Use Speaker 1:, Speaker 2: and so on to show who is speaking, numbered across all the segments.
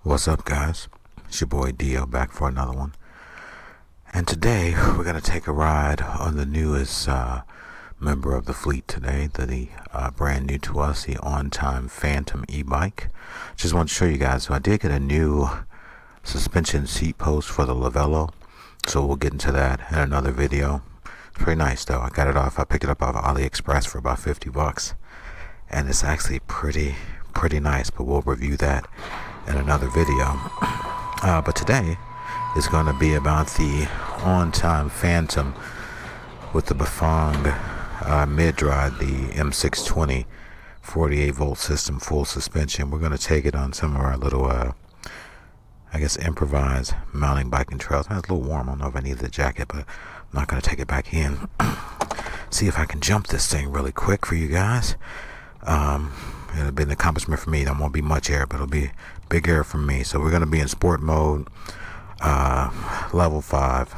Speaker 1: What's up, guys? It's your boy Dio back for another one. And today we're going to take a ride on the newest member of the fleet today, the brand new to us, the Ontime Phantom e-bike. Just want to show you guys, so I did get a new suspension seat post for the Lavello, so we'll get into that in another video. It's pretty nice though. I picked it up off AliExpress for about $50, and it's actually pretty nice, but we'll review that in another video. But today is going to be about the Ontime Phantom with the Bafang mid-drive, the M620 48 volt system, full suspension. We're going to take it on some of our little improvised mountain biking trails. It's a little warm. I don't know if I need the jacket, but I'm not going to take it back in. See if I can jump this thing really quick for you guys. It'll be an accomplishment for me. There won't be much air, but it'll be big air from me. So we're going to be in sport mode, level 5.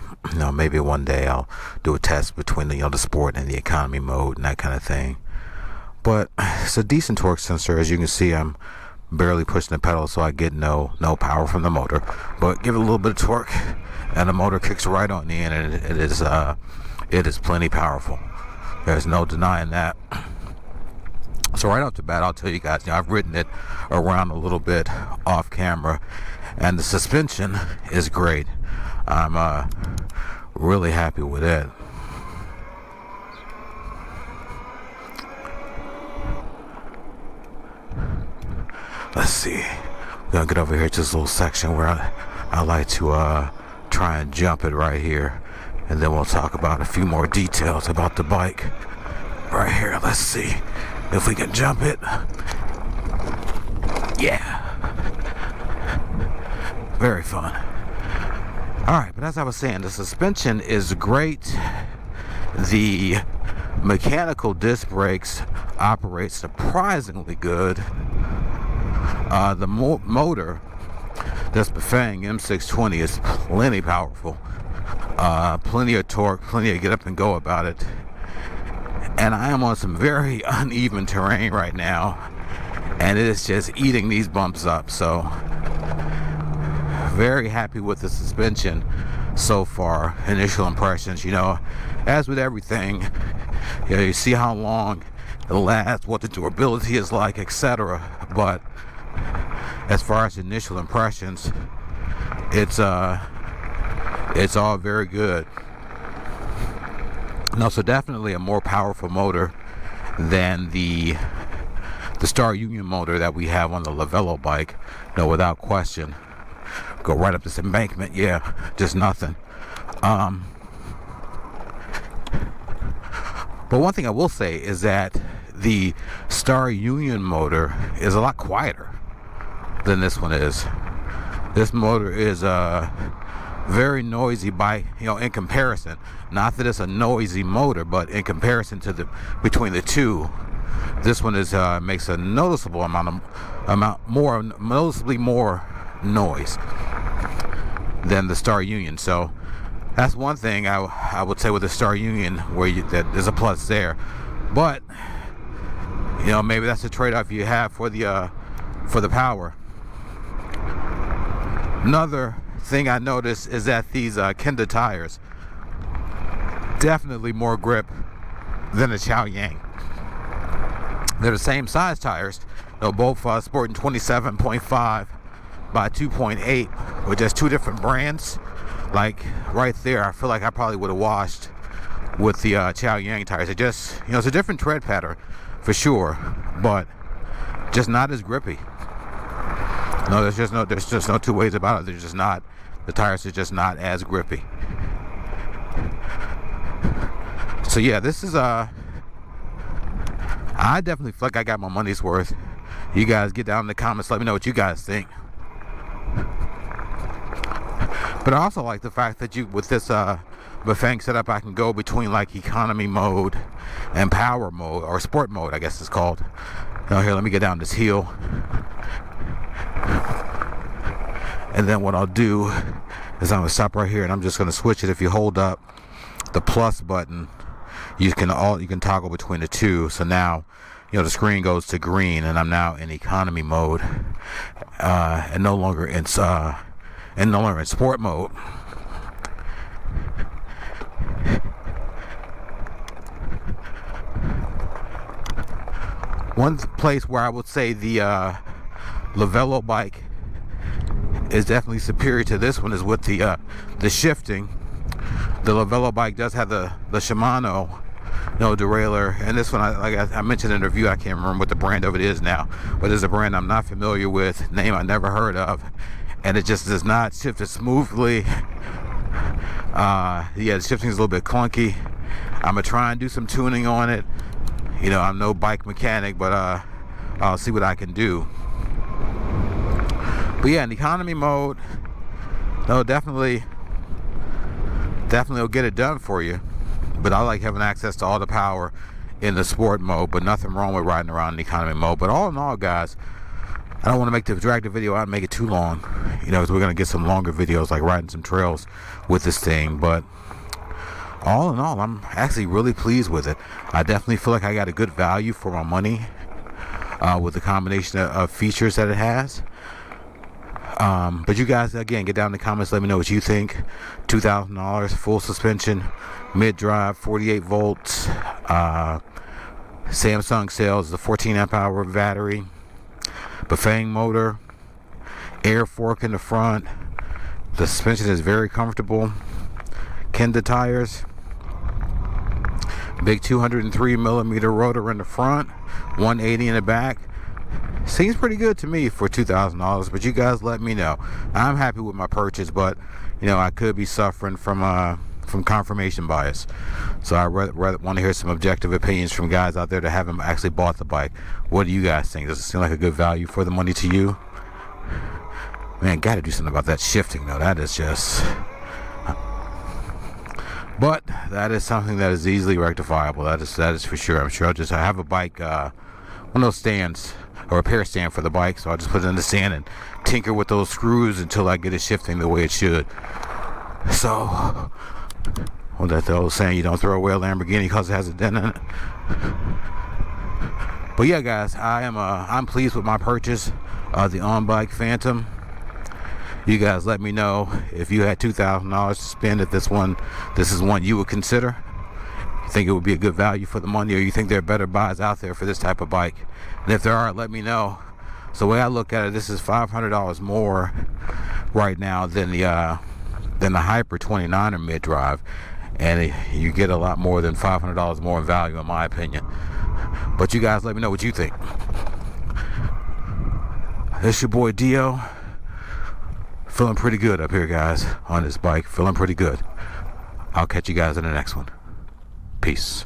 Speaker 1: Maybe one day I'll do a test between the sport and the economy mode and that kind of thing. But it's a decent torque sensor. As you can see, I'm barely pushing the pedal, so I get no power from the motor. But give it a little bit of torque, and the motor kicks right on in, and it is plenty powerful. There's no denying that. So right off the bat, I'll tell you guys, I've ridden it around a little bit off camera, and the suspension is great. I'm really happy with it. Let's see. We're gonna get over here to this little section where I like to try and jump it right here, and then we'll talk about a few more details about the bike right here. Let's see if we can jump it. Yeah. Very fun. Alright, but as I was saying, the suspension is great. The mechanical disc brakes operate surprisingly good. The motor, this Bafang M620, is plenty powerful. Plenty of torque, plenty of get up and go about it. And I am on some very uneven terrain right now, and it is just eating these bumps up. So very happy with the suspension so far. Initial impressions, as with everything, you see how long it lasts, what the durability is like, etc. But as far as initial impressions, it's all very good. No, so definitely a more powerful motor than the Star Union motor that we have on the Lavello bike. Without question. Go right up this embankment, yeah, just nothing. But one thing I will say is that the Star Union motor is a lot quieter than this one is. This motor is very noisy in comparison. Not that it's a noisy motor, but in comparison to between the two, this one makes a noticeably more noise than the Star Union. So that's one thing I would say with the Star Union, that there's a plus there. But maybe that's the trade-off you have for the power. Another thing I noticed is that these Kenda tires definitely more grip than the Chow Yang. They're the same size tires, both sporting 27.5 by 2.8, with just two different brands. Like right there, I feel like I probably would have washed with the Chow Yang tires. It just, it's a different tread pattern for sure, but just not as grippy. No, there's just no two ways about it. The tires are just not as grippy. So yeah, this is I definitely feel like I got my money's worth. You guys get down in the comments, let me know what you guys think. But I also like the fact that with this Bafang setup, I can go between like economy mode and power mode, or sport mode, I guess it's called. Here, let me get down this hill. And then what I'll do is I'm gonna stop right here, and I'm just gonna switch it. If you hold up the plus button, you can toggle between the two. So now the screen goes to green, and I'm now in economy mode, and no longer in sport mode. One place where I would say the Lavello bike is definitely superior to this one is with the shifting. The Lavello bike does have the Shimano derailleur, and this one, like I mentioned in the review, I can't remember what the brand of it is now, but it's a brand I'm not familiar with, name I never heard of, and it just does not shift as smoothly. The shifting is a little bit clunky. I'm gonna try and do some tuning on it. I'm no bike mechanic, but I'll see what I can do. But yeah, in economy mode, definitely will get it done for you. But I like having access to all the power in the sport mode, but nothing wrong with riding around in economy mode. But all in all, guys, I don't want to drag the video out and make it too long, because we're going to get some longer videos, like riding some trails with this thing. But all in all, I'm actually really pleased with it. I definitely feel like I got a good value for my money with the combination of features that it has. But you guys, again, get down in the comments, let me know what you think. $2,000, full suspension, mid-drive, 48 volts, Samsung sells the 14 amp hour battery, Bafang motor, air fork in the front. The suspension is very comfortable. Kenda tires, big 203 millimeter rotor in the front, 180 in the back. Seems pretty good to me for $2,000, but you guys let me know. I'm happy with my purchase, but I could be suffering from confirmation bias. So I rather want to hear some objective opinions from guys out there that haven't actually bought the bike. What do you guys think? Does it seem like a good value for the money to you? Man, gotta do something about that shifting though. That is just... But that is something that is easily rectifiable. That is for sure. I'm sure I have a bike, one of those stands, or a repair stand for the bike, so I'll just put it in the stand and tinker with those screws until I get it shifting the way it should. So, that's the old saying, you don't throw away a Lamborghini because it has a dent in it. But yeah, guys, I'm pleased with my purchase of the on-bike Phantom. You guys let me know if you had $2,000 to spend, if this is one you would consider. You think it would be a good value for the money, or you think there are better buys out there for this type of bike? And if there are, let me know. So the way I look at it, this is $500 more right now than the Hyper 29er mid-drive, and you get a lot more than $500 more in value, in my opinion. But you guys let me know what you think. This your boy Dio. Feeling pretty good up here, guys, on this bike. Feeling pretty good. I'll catch you guys in the next one. Peace.